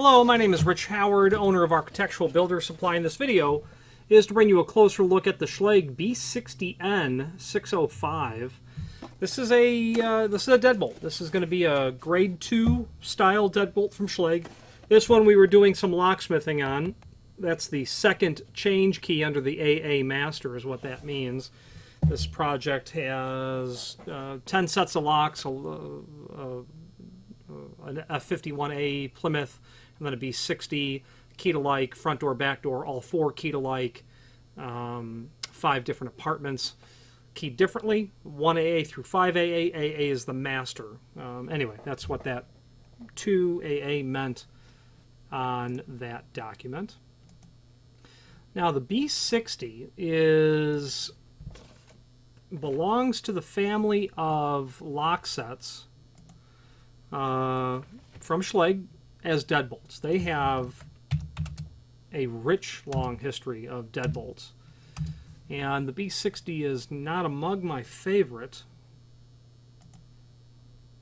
Hello, my name is Rich Howard, owner of Architectural Builder Supply, and this video is to bring you a closer look at the Schlage B60N 605. This is a deadbolt. This is going to be a grade 2 style deadbolt from Schlage. This one we were doing some locksmithing on. That's the second change key under the AA master is what that means. This project has 10 sets of locks, an F51A Plymouth, and then a B60, key to like, front door, back door, all 4 key to like, 5 different apartments, keyed differently, 1AA through 5AA. AA is the master. Anyway, that's what that 2AA meant on that document. Now the B60 belongs to the family of lock sets from Schlage as deadbolts. They have a rich, long history of deadbolts. And the B60 is not among my favorite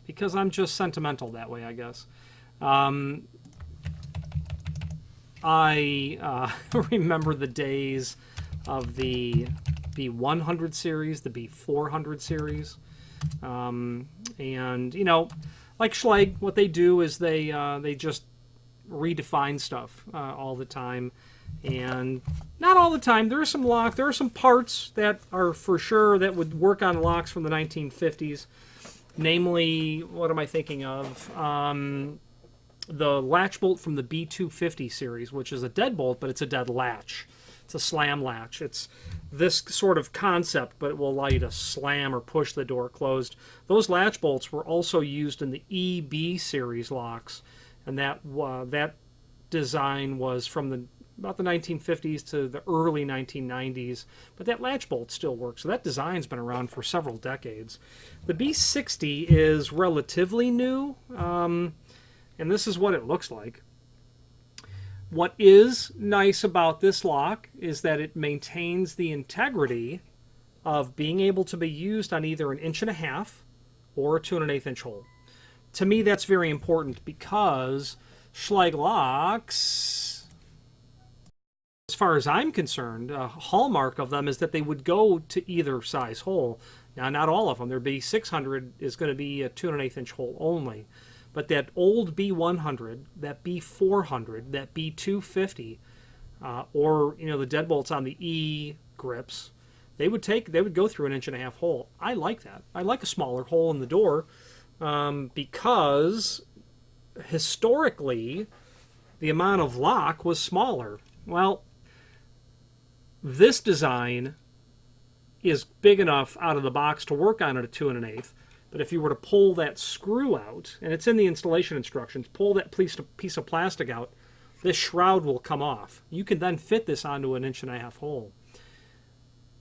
because I'm just sentimental that way, I guess. I remember the days of the B100 series, the B400 series. And, you know, like Schlage, what they do is they just redefine stuff all the time. And not all the time. There are some parts that are for sure that would work on locks from the 1950s. Namely, what am I thinking of? The latch bolt from the B250 series, which is a deadbolt, but it's a dead latch. It's a slam latch. It's this sort of concept, but it will allow you to slam or push the door closed. Those latch bolts were also used in the EB series locks, and that design was from about the 1950s to the early 1990s, but that latch bolt still works. So that design's been around for several decades. The B60 is relatively new, and this is what it looks like. What is nice about this lock is that it maintains the integrity of being able to be used on either an 1.5" or a 2 1/8" inch hole. To me, that's very important because Schlage locks, as far as I'm concerned, a hallmark of them is that they would go to either size hole. Now, not all of them. Their B600 is going to be a 2 1/8" inch hole only. But that old B100, that B400, that B250, or you know the deadbolts on the E grips, they would go through an 1.5" hole. I like that. I like a smaller hole in the door because historically the amount of lock was smaller. Well, this design is big enough out of the box to work on at a 2 1/8. But if you were to pull that screw out, and it's in the installation instructions, pull that piece of plastic out, this shroud will come off. You can then fit this onto an 1.5" hole.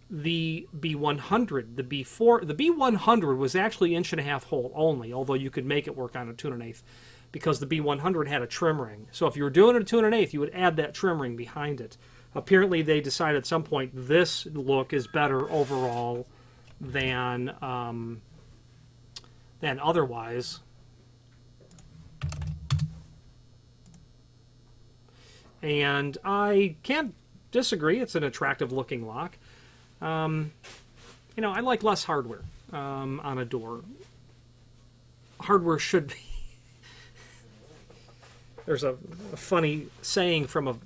The B100, the B100 was actually 1.5" hole only, although you could make it work on a 2 1/8 because the B100 had a trim ring. So if you were doing it a 2 1/8, you would add that trim ring behind it. Apparently they decided at some point this look is better overall than otherwise. And I can't disagree. It's an attractive looking lock. You know, I like less hardware on a door. Hardware should be... There's a funny saying from a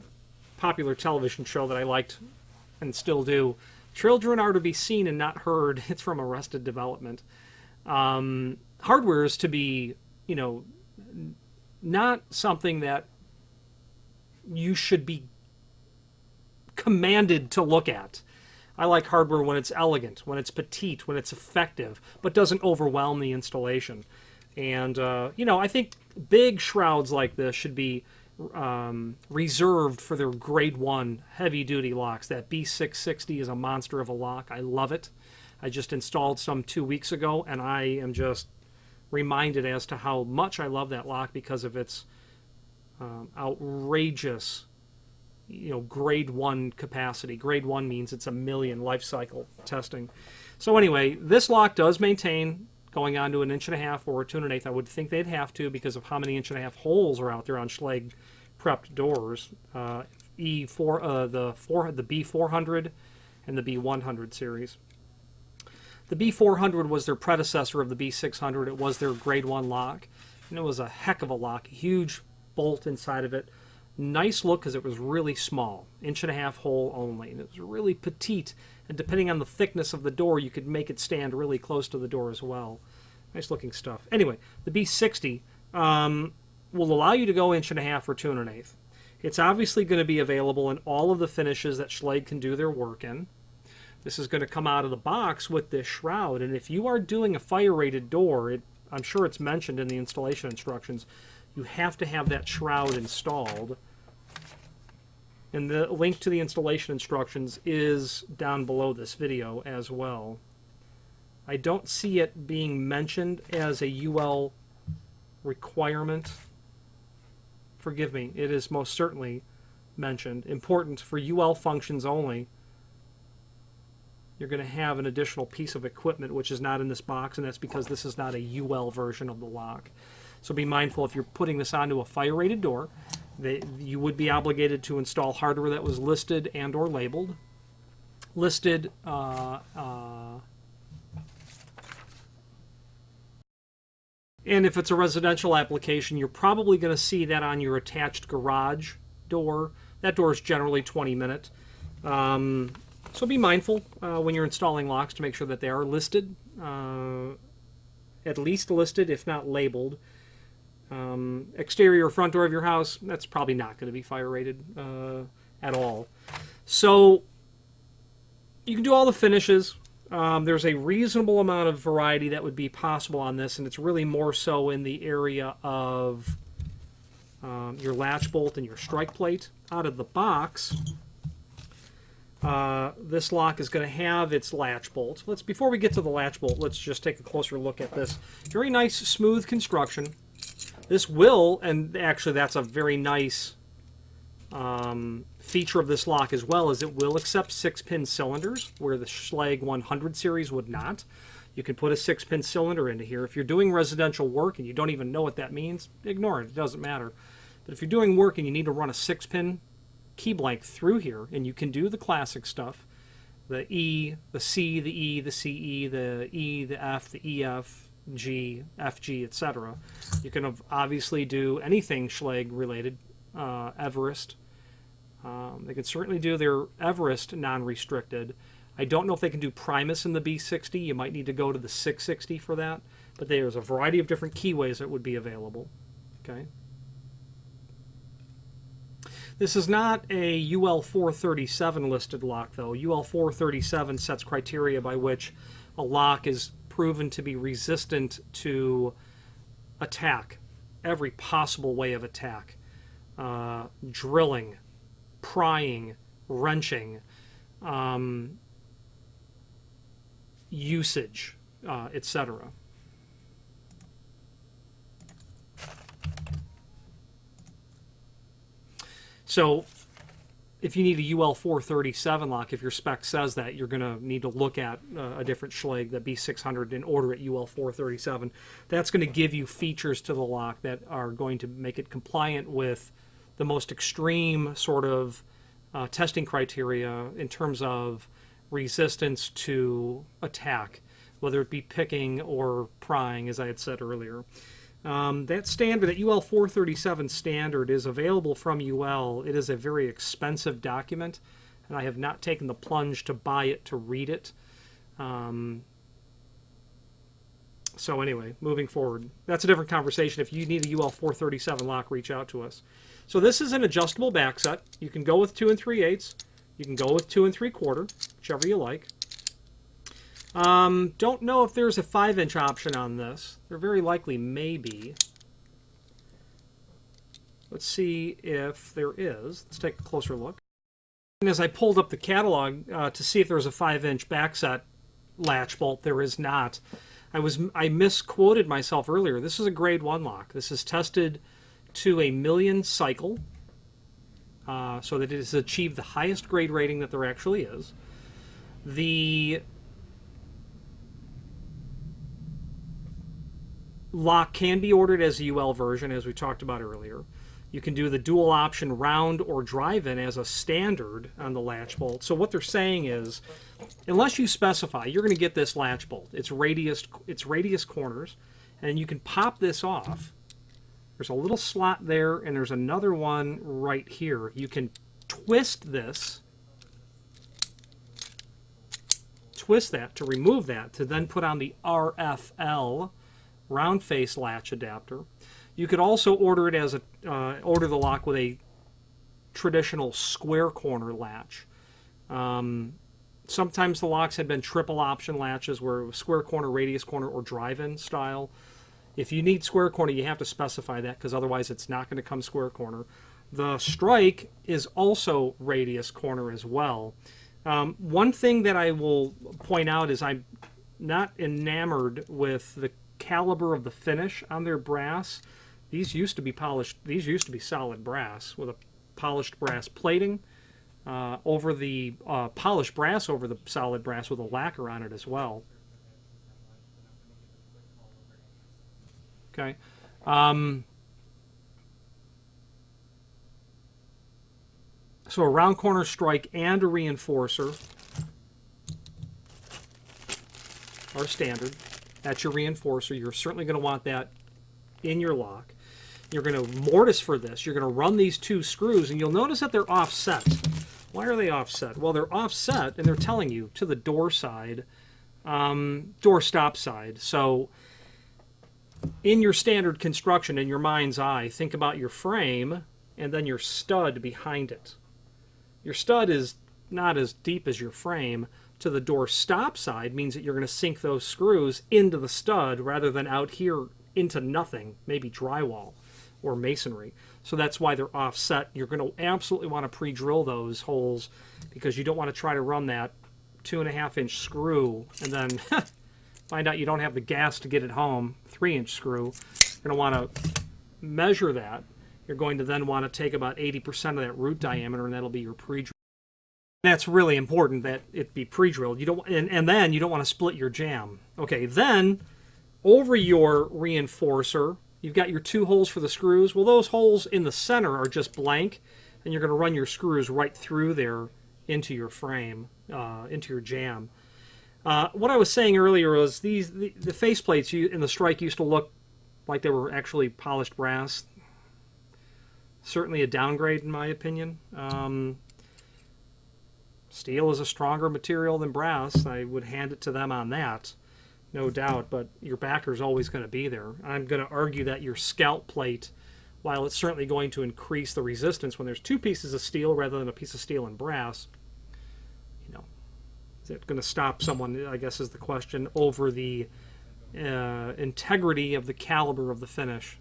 popular television show that I liked and still do. Children are to be seen and not heard. It's from Arrested Development. Hardware is to be, you know, not something that you should be commanded to look at. I like hardware when it's elegant, when it's petite, when it's effective, but doesn't overwhelm the installation. And, you know, I think big shrouds like this should be reserved for their grade 1 heavy-duty locks. That B660 is a monster of a lock. I love it. I just installed some 2 weeks ago, and I am just reminded as to how much I love that lock because of its outrageous, you know, grade 1 capacity. Grade 1 means it's 1 million life cycle testing. So anyway, this lock does maintain going on to an 1.5" or a 2 1/8. I would think they'd have to because of how many 1.5" holes are out there on Schlage prepped doors. E4, the B400 and the B100 series. The B400 was their predecessor of the B600. It was their grade 1 lock, and it was a heck of a lock. Huge bolt inside of it. Nice look because it was really small, 1.5-inch hole only, and it was really petite. And depending on the thickness of the door, you could make it stand really close to the door as well. Nice looking stuff. Anyway, the B60 will allow you to go 1.5-inch or 2 1/8. It's obviously going to be available in all of the finishes that Schlage can do their work in. This is going to come out of the box with this shroud, and if you are doing a fire-rated door, I'm sure it's mentioned in the installation instructions, you have to have that shroud installed. And the link to the installation instructions is down below this video as well. I don't see it being mentioned as a UL requirement. Forgive me, it is most certainly mentioned. Important for UL functions only. You're going to have an additional piece of equipment which is not in this box, and that's because this is not a UL version of the lock. So be mindful if you're putting this onto a fire-rated door, you would be obligated to install hardware that was listed and or labeled. Listed and if it's a residential application, you're probably going to see that on your attached garage door. That door is generally 20-minute. So be mindful when you're installing locks to make sure that they are listed, at least listed, if not labeled. Exterior or front door of your house, that's probably not going to be fire rated at all. So you can do all the finishes. There's a reasonable amount of variety that would be possible on this, and it's really more so in the area of your latch bolt and your strike plate. Out of the box, this lock is going to have its latch bolt. Before we get to the latch bolt, let's just take a closer look at this. Very nice, smooth construction. This will, and actually that's a very nice feature of this lock as well, is it will accept 6-pin cylinders, where the Schlage 100 series would not. You can put a 6-pin cylinder into here. If you're doing residential work and you don't even know what that means, ignore it. It doesn't matter. But if you're doing work and you need to run a 6-pin key blank through here, and you can do the classic stuff, the E, the C, the E, the CE, the E, the F, the EF, G, FG, etc. You can obviously do anything Schlage related, Everest. They can certainly do their Everest non-restricted. I don't know if they can do Primus in the B60. You might need to go to the 660 for that. But there's a variety of different keyways that would be available. Okay. This is not a UL 437 listed lock, though. UL 437 sets criteria by which a lock is proven to be resistant to attack, every possible way of attack. Drilling, prying, wrenching, usage, etc. So if you need a UL 437 lock, if your spec says that, you're going to need to look at a different Schlage, the B600, and order it UL 437. That's going to give you features to the lock that are going to make it compliant with the most extreme sort of testing criteria in terms of resistance to attack, whether it be picking or prying, as I had said earlier. That standard, that UL 437 standard, is available from UL. It is a very expensive document, and I have not taken the plunge to buy it to read it. So anyway, moving forward. That's a different conversation. If you need a UL 437 lock, reach out to us. So this is an adjustable back set. You can go with 2 3/8. You can go with 2 3/4, whichever you like. Don't know if there's a 5-inch option on this. There very likely may be. Let's see if there is. Let's take a closer look. And as I pulled up the catalog to see if there was a 5-inch back set latch bolt, there is not. I misquoted myself earlier. This is a grade 1 lock. This is tested to 1,000,000 cycle, so that it has achieved the highest grade rating that there actually is. The lock can be ordered as a UL version, as we talked about earlier. You can do the dual option round or drive-in as a standard on the latch bolt. So what they're saying is, unless you specify, you're going to get this latch bolt. It's radius corners, and you can pop this off. There's a little slot there, and there's another one right here. You can twist this, twist that to remove that, to then put on the RFL, round face latch adapter. You could also order it as order the lock with a traditional square corner latch. Sometimes the locks had been triple option latches where it was square corner, radius corner, or drive-in style. If you need square corner, you have to specify that because otherwise it's not going to come square corner. The Strike is also radius corner as well. One thing that I will point out is I'm not enamored with the caliber of the finish on their brass. These used to be polished. These used to be solid brass with a polished brass plating over the polished brass over the solid brass with a lacquer on it as well. Okay. So a round corner Strike and a reinforcer are standard. That's your reinforcer. You're certainly going to want that in your lock. You're going to mortise for this. You're going to run these two screws, and you'll notice that they're offset. Why are they offset? Well, they're offset, and they're telling you to the door side, door stop side. So in your standard construction, in your mind's eye, think about your frame and then your stud behind it. Your stud is not as deep as your frame. To the door stop side means that you're going to sink those screws into the stud rather than out here into nothing, maybe drywall or masonry. So that's why they're offset. You're going to absolutely want to pre-drill those holes because you don't want to try to run that 2.5-inch screw and then find out you don't have the gas to get it home, 3-inch screw. You're going to want to measure that. You're going to then want to take about 80% of that root diameter, and that'll be your pre-drill. That's really important that it be pre-drilled. You don't, and then you don't want to split your jamb. Okay, then over your reinforcer, you've got your 2 holes for the screws. Well, those holes in the center are just blank, and you're going to run your screws right through there into your frame, into your jamb. What I was saying earlier was the faceplates in the Strike used to look like they were actually polished brass. Certainly a downgrade in my opinion. Steel is a stronger material than brass. I would hand it to them on that, no doubt, but your backer's always going to be there. I'm going to argue that your scalp plate, while it's certainly going to increase the resistance when there's 2 pieces of steel rather than a piece of steel and brass, you know, is it going to stop someone, I guess is the question, over the integrity of the caliber of the finish.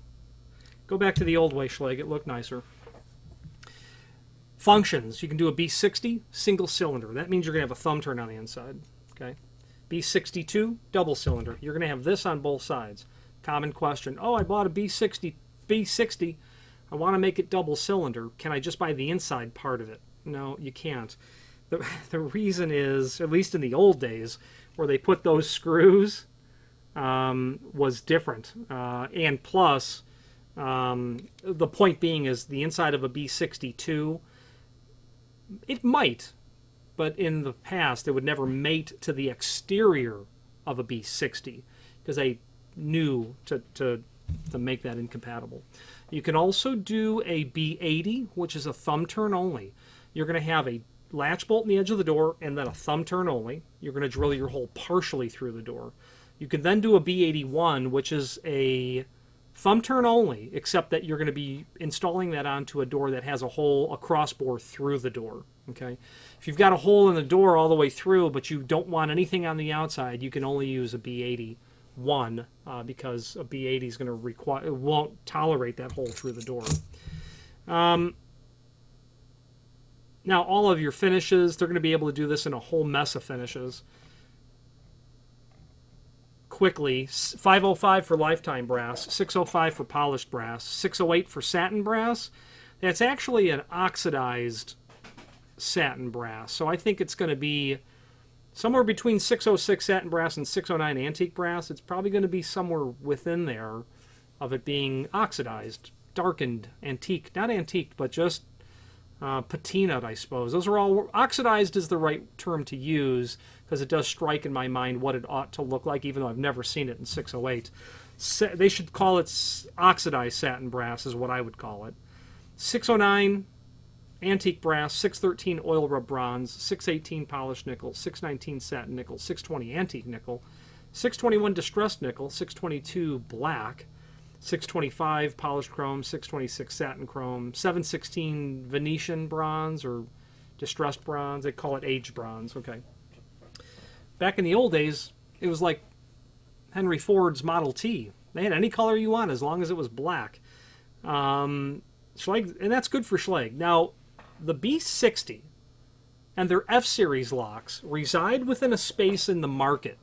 Go back to the old way, Schlage. It looked nicer. Functions. You can do a B60 single cylinder. That means you're going to have a thumb turn on the inside. Okay. B62 double cylinder. You're going to have this on both sides. Common question. Oh, I bought a B60. I want to make it double cylinder. Can I just buy the inside part of it? No, you can't. The reason is, at least in the old days, where they put those screws was different. And plus, the point being is the inside of a B62, it might, but in the past it would never mate to the exterior of a B60 because they knew to make that incompatible. You can also do a B80, which is a thumb turn only. You're going to have a latch bolt in the edge of the door and then a thumb turn only. You're going to drill your hole partially through the door. You can then do a B81, which is a thumb turn only, except that you're going to be installing that onto a door that has a hole, a crossbore through the door. Okay, if you've got a hole in the door all the way through, but you don't want anything on the outside, you can only use a B81 because a B80 is going to require, it won't tolerate that hole through the door. Now, all of your finishes, they're going to be able to do this in a whole mess of finishes. Quickly, 505 for lifetime brass, 605 for polished brass, 608 for satin brass. That's actually an oxidized satin brass. So I think it's going to be somewhere between 606 satin brass and 609 antique brass. It's probably going to be somewhere within there of it being oxidized darkened, antique, not antique, but just patinaed, I suppose. Those are all, oxidized is the right term to use, because it does strike in my mind what it ought to look like, even though I've never seen it in 608. They should call it oxidized satin brass is what I would call it. 609, antique brass. 613, oil rub bronze. 618, polished nickel. 619, satin nickel. 620, antique nickel. 621, distressed nickel. 622, black. 625, polished chrome. 626, satin chrome. 716, Venetian bronze or distressed bronze. They call it aged bronze. Okay. Back in the old days, it was like Henry Ford's Model T. They had any color you want as long as it was black. Schlage, and that's good for Schlage. Now, the B60 and their F-Series locks reside within a space in the market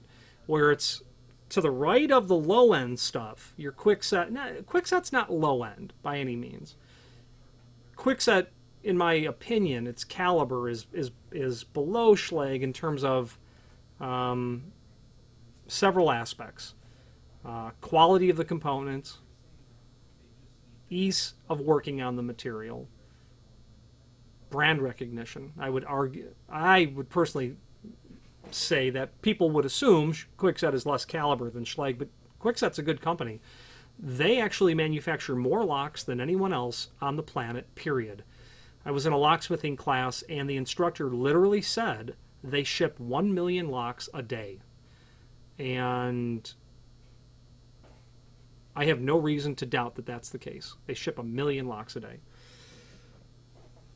where it's to the right of the low-end stuff. Your Kwikset, Kwikset's not low-end by any means. Kwikset, in my opinion, its caliber is below Schlage in terms of several aspects. Quality of the components, ease of working on the material, brand recognition. I would personally say that people would assume Kwikset is less caliber than Schlage, but Kwikset's a good company. They actually manufacture more locks than anyone else on the planet, period. I was in a locksmithing class, and the instructor literally said they ship 1 million locks a day. And I have no reason to doubt that that's the case. They ship 1 million locks a day.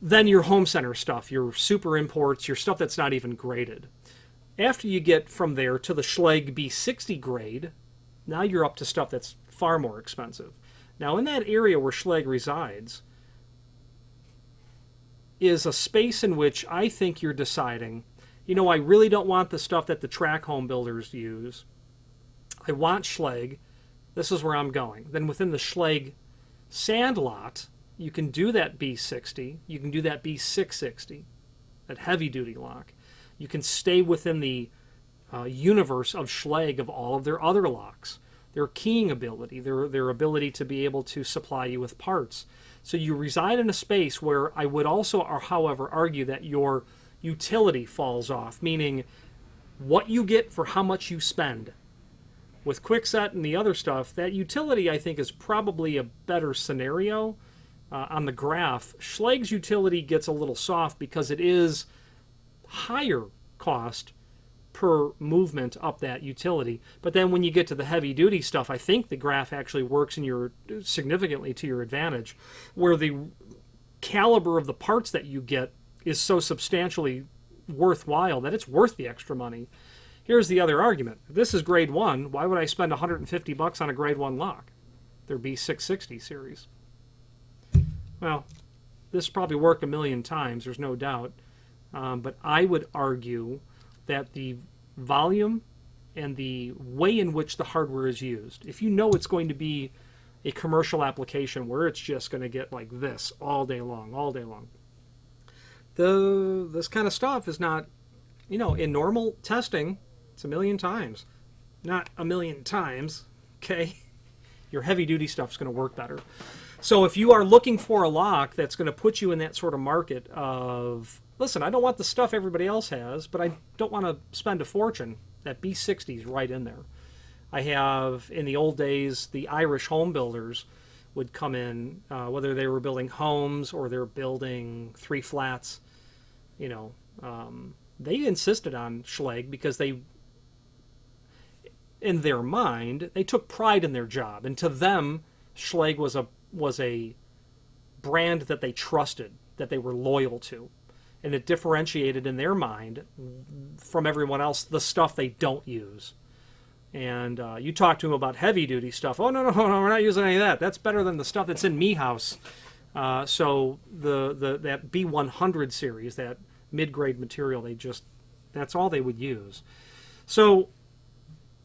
Then your home center stuff, your super imports, your stuff that's not even graded. After you get from there to the Schlage B60 grade, now you're up to stuff that's far more expensive. Now, in that area where Schlage resides is a space in which I think you're deciding, you know, I really don't want the stuff that the track home builders use. I want Schlage. This is where I'm going. Then within the Schlage sand lot, you can do that B60. You can do that B660, that heavy-duty lock. You can stay within the universe of Schlage of all of their other locks. Their keying ability, their ability to be able to supply you with parts. So you reside in a space where I would also, however, argue that your utility falls off, meaning what you get for how much you spend. With Kwikset and the other stuff, that utility, I think, is probably a better scenario on the graph. Schlage's utility gets a little soft because it is higher cost per movement up that utility. But then when you get to the heavy-duty stuff, I think the graph actually works significantly to your advantage, where the caliber of the parts that you get is so substantially worthwhile that it's worth the extra money. Here's the other argument. If this is grade 1, why would I spend $150 on a grade 1 lock? Their B660 series. Well, this probably work 1 million times, there's no doubt. But I would argue that the volume and the way in which the hardware is used, if you know it's going to be a commercial application where it's just going to get like this all day long, this kind of stuff is not, you know, in normal testing, it's 1 million times. Not 1 million times, okay? Your heavy-duty stuff is going to work better. So if you are looking for a lock that's going to put you in that sort of market of, listen, I don't want the stuff everybody else has, but I don't want to spend a fortune, that B60 is right in there. I have, in the old days, the Irish home builders would come in, whether they were building homes or they're building 3 flats, you know, they insisted on Schlage because they, in their mind, they took pride in their job. And to them, Schlage was a brand that they trusted, that they were loyal to. And it differentiated in their mind from everyone else the stuff they don't use. And you talk to them about heavy-duty stuff. Oh, no, we're not using any of that. That's better than the stuff that's in me house. So that B100 series, that mid-grade material, that's all they would use. So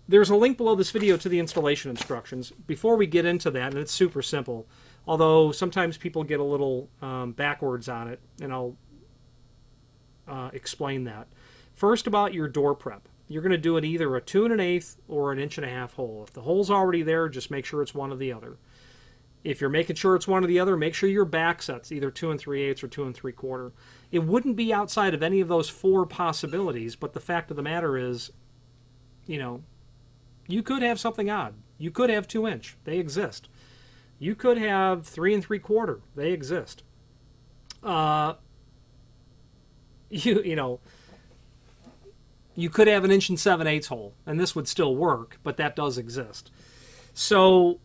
there's a link below this video to the installation instructions. Before we get into that, and it's super simple, although sometimes people get a little backwards on it, and I'll explain that. First, about your door prep. You're going to do it either a 2 1/8 or an 1.5 inch hole. If the hole's already there, just make sure it's one or the other. If you're making sure it's one or the other, make sure your back set's either 2 3/8 or 2 3/4. It wouldn't be outside of any of those 4 possibilities, but the fact of the matter is, you know, you could have something odd. You could have 2-inch. They exist. You could have 3 3/4. They exist. You know, you could have an 1 7/8 hole, and this would still work, but that does exist. So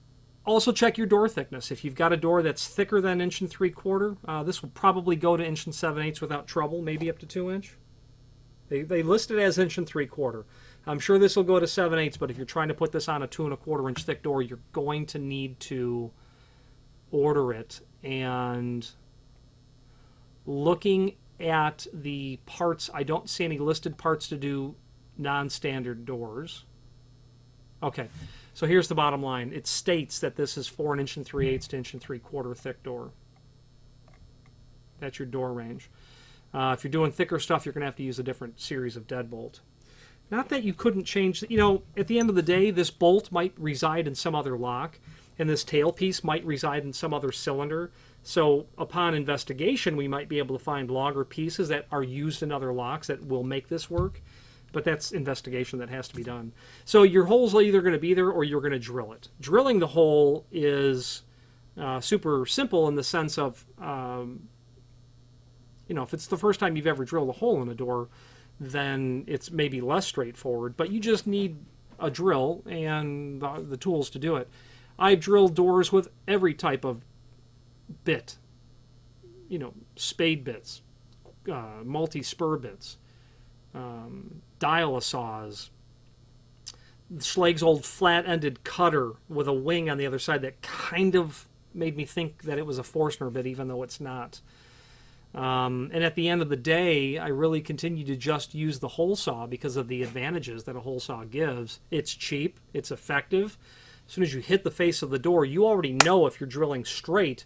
also check your door thickness. If you've got a door that's thicker than 1 3/4, this will probably go to 1 7/8 without trouble, maybe up to 2-inch. They list it as 1 3/4. I'm sure this will go to 7/8, but if you're trying to put this on a 2 1/4-inch thick door, you're going to need to order it. And looking at the parts, I don't see any listed parts to do non-standard doors. Okay, so here's the bottom line. It states that this is for an 1 3/8 to 1 3/4 thick door. That's your door range. If you're doing thicker stuff, you're going to have to use a different series of deadbolt. Not that you couldn't change, you know, at the end of the day, this bolt might reside in some other lock, and this tailpiece might reside in some other cylinder. So upon investigation, we might be able to find longer pieces that are used in other locks that will make this work. But that's investigation that has to be done. So your holes are either going to be there or you're going to drill it. Drilling the hole is super simple in the sense of, you know, if it's the first time you've ever drilled a hole in a door, then it's maybe less straightforward. But you just need a drill and the tools to do it. I've drilled doors with every type of bit, you know, spade bits, multi-spur bits, dial saws, Schlage's old flat-ended cutter with a wing on the other side that kind of made me think that it was a Forstner bit, even though it's not. And at the end of the day, I really continue to just use the hole saw because of the advantages that a hole saw gives. It's cheap, it's effective. As soon as you hit the face of the door, you already know if you're drilling straight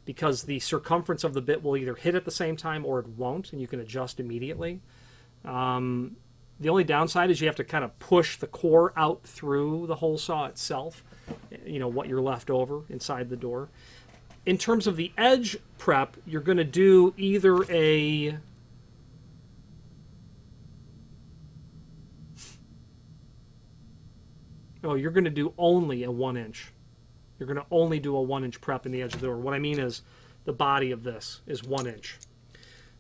because the circumference of the bit will either hit at the same time or it won't, and you can adjust immediately. The only downside is you have to kind of push the core out through the hole saw itself, you know, what you're left over inside the door. In terms of the edge prep, you're going to do either a you're going to do only a 1-inch. You're going to only do a 1-inch prep in the edge of the door. What I mean is the body of this is 1 inch.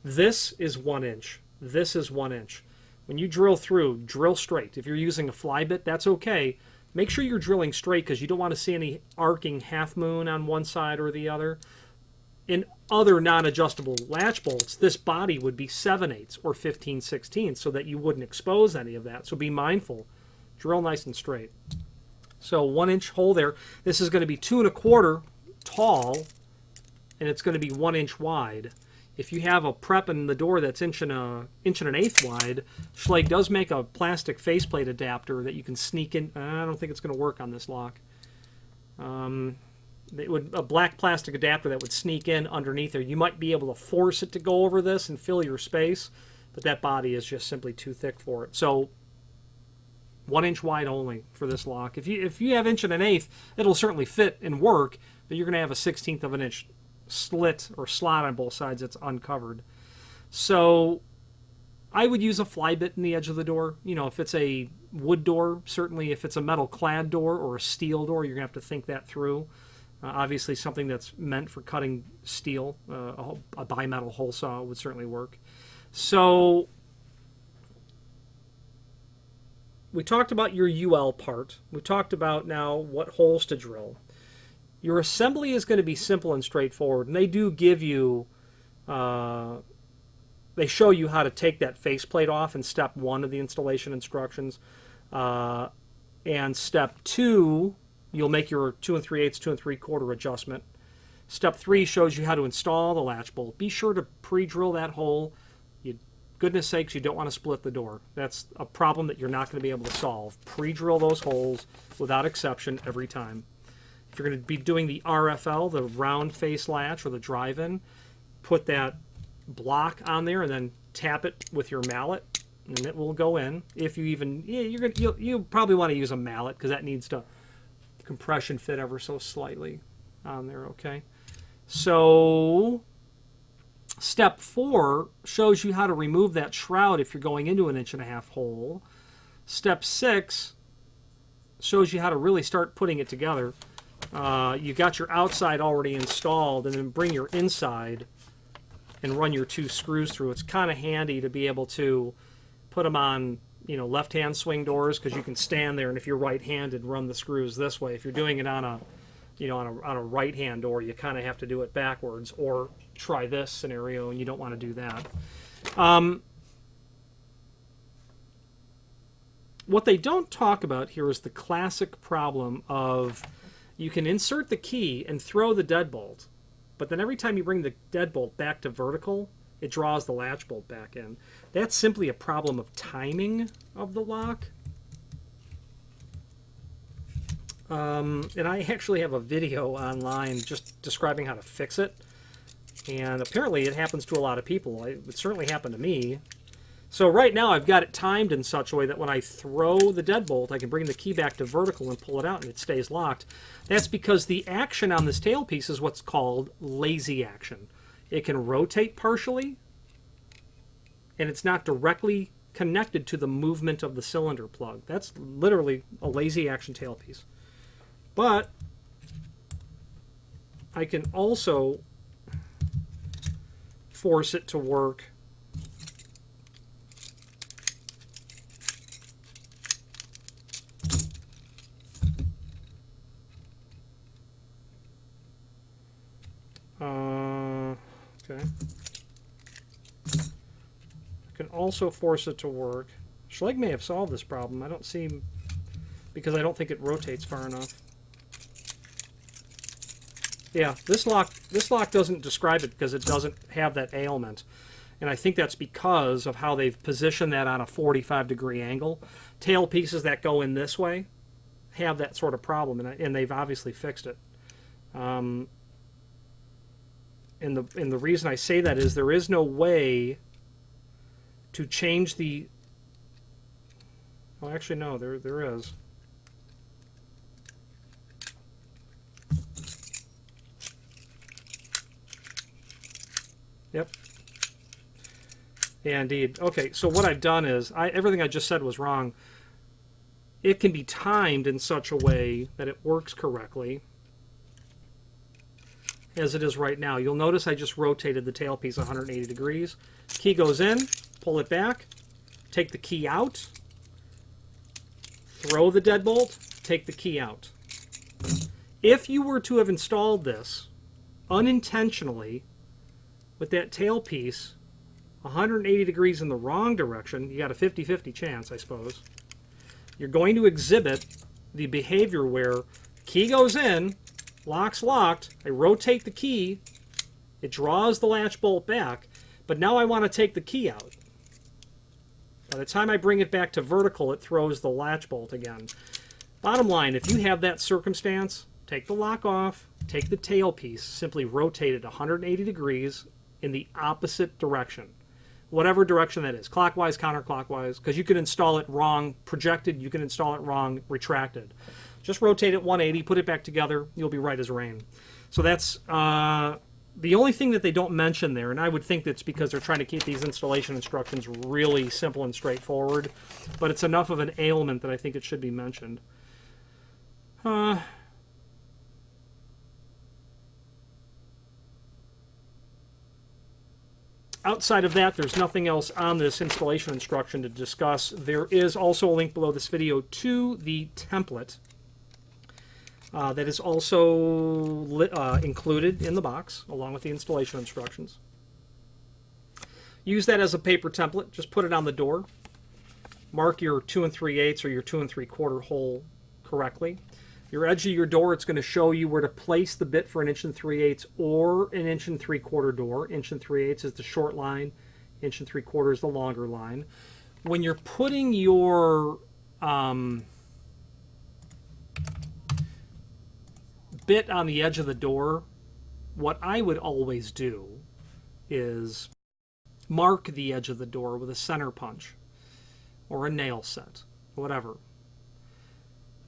This is 1 inch. This is 1 inch. When you drill through, drill straight. If you're using a fly bit, that's okay. Make sure you're drilling straight because you don't want to see any arcing half moon on one side or the other. In other non-adjustable latch bolts, this body would be 7/8 or 15/16 so that you wouldn't expose any of that. So be mindful. Drill nice and straight. So 1-inch hole there. This is going to be 2 1/4 tall, and it's going to be 1 inch wide. If you have a prep in the door that's 1 1/8 wide, Schlage does make a plastic faceplate adapter that you can sneak in. I don't think it's going to work on this lock. A black plastic adapter that would sneak in underneath there. You might be able to force it to go over this and fill your space, but that body is just simply too thick for it. So 1 inch wide only for this lock. If you have 1 1/8, it'll certainly fit and work, but you're going to have a 1/16 of an inch slit or slot on both sides that's uncovered. So I would use a fly bit in the edge of the door. You know, if it's a wood door, certainly. If it's a metal clad door or a steel door, you're going to have to think that through. Obviously something that's meant for cutting steel, a bimetal hole saw would certainly work. So we talked about your UL part. We talked about now what holes to drill. Your assembly is going to be simple and straightforward, and they do give you, they show you how to take that faceplate off in step 1 of the installation instructions. And step 2, you'll make your 2 3/8, 2 3/4 adjustment. Step 3 shows you how to install the latch bolt. Be sure to pre-drill that hole. Goodness sakes, you don't want to split the door. That's a problem that you're not going to be able to solve. Pre-drill those holes without exception every time. If you're going to be doing the RFL, the round face latch or the drive-in, put that block on there and then tap it with your mallet, and it will go in. If you even, you probably want to use a mallet because that needs to compression fit ever so slightly. on there, okay? So step 4 shows you how to remove that shroud if you're going into an 1.5-inch hole. Step 6 shows you how to really start putting it together. You got your outside already installed, and then bring your inside and run your 2 screws through. It's kind of handy to be able to put them on, you know, left-hand swing doors, because you can stand there, and if you're right-handed, run the screws this way. If you're doing it on a, you know, on a right-hand door, you kind of have to do it backwards, or try this scenario, and you don't want to do that. What they don't talk about here is the classic problem of you can insert the key and throw the deadbolt, but then every time you bring the deadbolt back to vertical, it draws the latch bolt back in. That's simply a problem of timing of the lock. And I actually have a video online just describing how to fix it. And apparently it happens to a lot of people. It would certainly happen to me. So right now I've got it timed in such a way that when I throw the deadbolt, I can bring the key back to vertical and pull it out and it stays locked. That's because the action on this tailpiece is what's called lazy action. It can rotate partially, and it's not directly connected to the movement of the cylinder plug. That's literally a lazy action tailpiece. But I can also force it to work okay. I can also force it to work. Schlage may have solved this problem. I don't see, because I don't think it rotates far enough. Yeah, this lock doesn't describe it because it doesn't have that ailment. And I think that's because of how they've positioned that on a 45-degree angle. Tail pieces that go in this way have that sort of problem, and they've obviously fixed it. And the reason I say that is there is no way to change the... Well, actually, no, there is. Yep. Yeah, indeed. Okay, so what I've done is, everything I just said was wrong. It can be timed in such a way that it works correctly, as it is right now. You'll notice I just rotated the tailpiece 180 degrees. Key goes in, pull it back, take the key out, throw the deadbolt, take the key out. If you were to have installed this unintentionally with that tailpiece 180 degrees in the wrong direction, you got a 50-50 chance, I suppose. You're going to exhibit the behavior where key goes in, lock's locked, I rotate the key, it draws the latch bolt back, but now I want to take the key out. By the time I bring it back to vertical, it throws the latch bolt again. Bottom line, if you have that circumstance, take the lock off, take the tailpiece, simply rotate it 180 degrees in the opposite direction. Whatever direction that is, clockwise, counterclockwise, because you can install it wrong, projected, you can install it wrong, retracted. Just rotate it 180, put it back together, you'll be right as rain. So that's the only thing that they don't mention there, and I would think that's because they're trying to keep these installation instructions really simple and straightforward, but it's enough of an ailment that I think it should be mentioned. Outside of that, there's nothing else on this installation instruction to discuss. There is also a link below this video to the template that is also included in the box, along with the installation instructions. Use that as a paper template. Just put it on the door. Mark your 2 3/8 or your 2 3/4 hole correctly. Your edge of your door, it's going to show you where to place the bit for an 1 3/8 or an 1 3/4 door. 1 3/8 is the short line, 1 3/4 is the longer line. When you're putting your bit on the edge of the door, what I would always do is mark the edge of the door with a center punch or a nail set, whatever.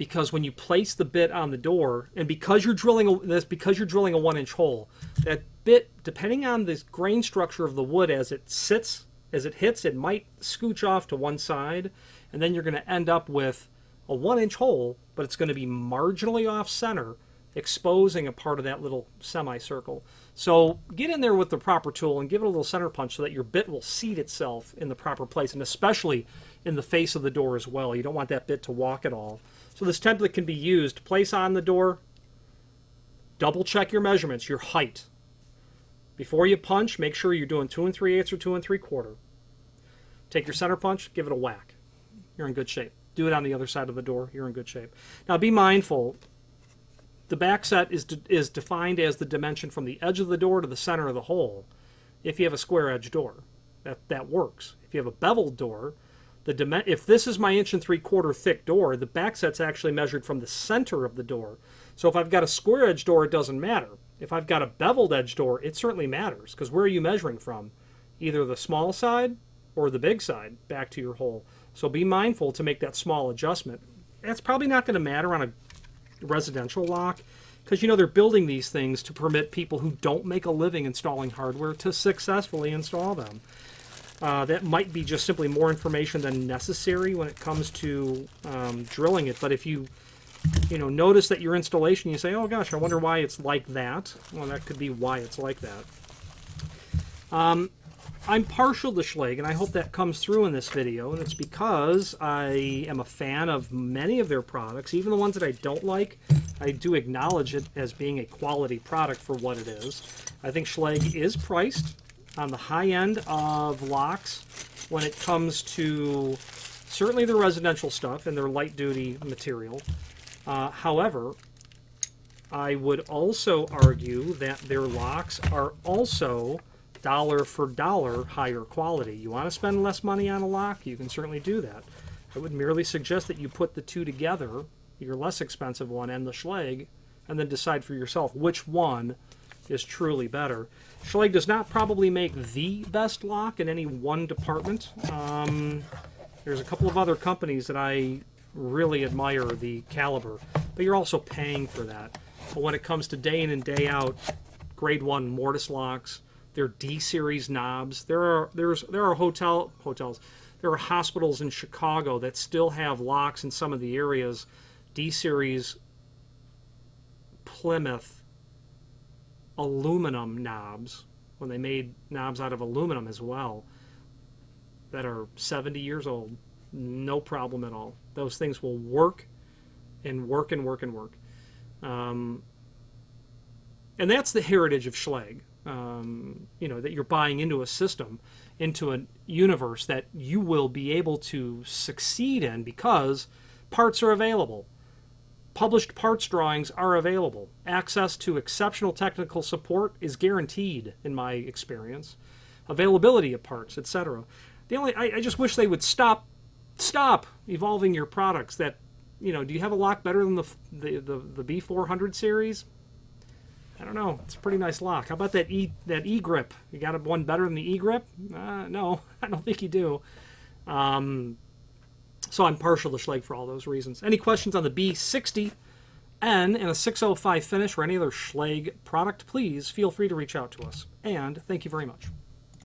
because when you place the bit on the door, and because you're drilling a 1-inch hole, that bit, depending on the grain structure of the wood as it sits, as it hits, it might scooch off to one side, and then you're going to end up with a 1-inch hole, but it's going to be marginally off center, exposing a part of that little semicircle. So get in there with the proper tool and give it a little center punch so that your bit will seat itself in the proper place, and especially in the face of the door as well. You don't want that bit to walk at all. So this template can be used. Place on the door, double check your measurements, your height. Before you punch, make sure you're doing 2 3/8 or 2 3/4. Take your center punch, give it a whack. You're in good shape. Do it on the other side of the door. You're in good shape. Now be mindful, the back set is defined as the dimension from the edge of the door to the center of the hole. If you have a square edge door, that works. If you have a beveled door, if this is my 1 3/4 thick door, the back set's actually measured from the center of the door. So if I've got a square edge door, it doesn't matter. If I've got a beveled edge door, it certainly matters, because where are you measuring from? Either the small side or the big side back to your hole. So be mindful to make that small adjustment. That's probably not going to matter on a residential lock, because they're building these things to permit people who don't make a living installing hardware to successfully install them. That might be just simply more information than necessary when it comes to drilling it. But if you notice that your installation, you say, oh gosh, I wonder why it's like that. Well, that could be why it's like that. I'm partial to Schlage, and I hope that comes through in this video, and it's because I am a fan of many of their products. Even the ones that I don't like, I do acknowledge it as being a quality product for what it is. I think Schlage is priced on the high end of locks when it comes to certainly their residential stuff and their light-duty material. However, I would also argue that their locks are also dollar for dollar higher quality. You want to spend less money on a lock, you can certainly do that. I would merely suggest that you put the two together, your less expensive one and the Schlage, and then decide for yourself which one is truly better. Schlage does not probably make the best lock in any one department. There's a couple of other companies that I really admire the caliber, but you're also paying for that. But when it comes to day in and day out grade 1 mortise locks, they're D-series knobs. There are hotels. There are hospitals in Chicago that still have locks in some of the areas, D-series Plymouth aluminum knobs, when they made knobs out of aluminum as well, that are 70 years old. No problem at all. Those things will work and work and work and work. And that's the heritage of Schlage. That you're buying into a system, into a universe that you will be able to succeed in because parts are available. Published parts drawings are available. Access to exceptional technical support is guaranteed, in my experience. Availability of parts, etc. I just wish they would stop evolving your products. Do you have a lock better than the B400 series? I don't know. It's a pretty nice lock. How about that E-grip? You got one better than the E-grip? No, I don't think you do. So I'm partial to Schlage for all those reasons. Any questions on the B60N and a 605 finish or any other Schlage product, please feel free to reach out to us. And thank you very much.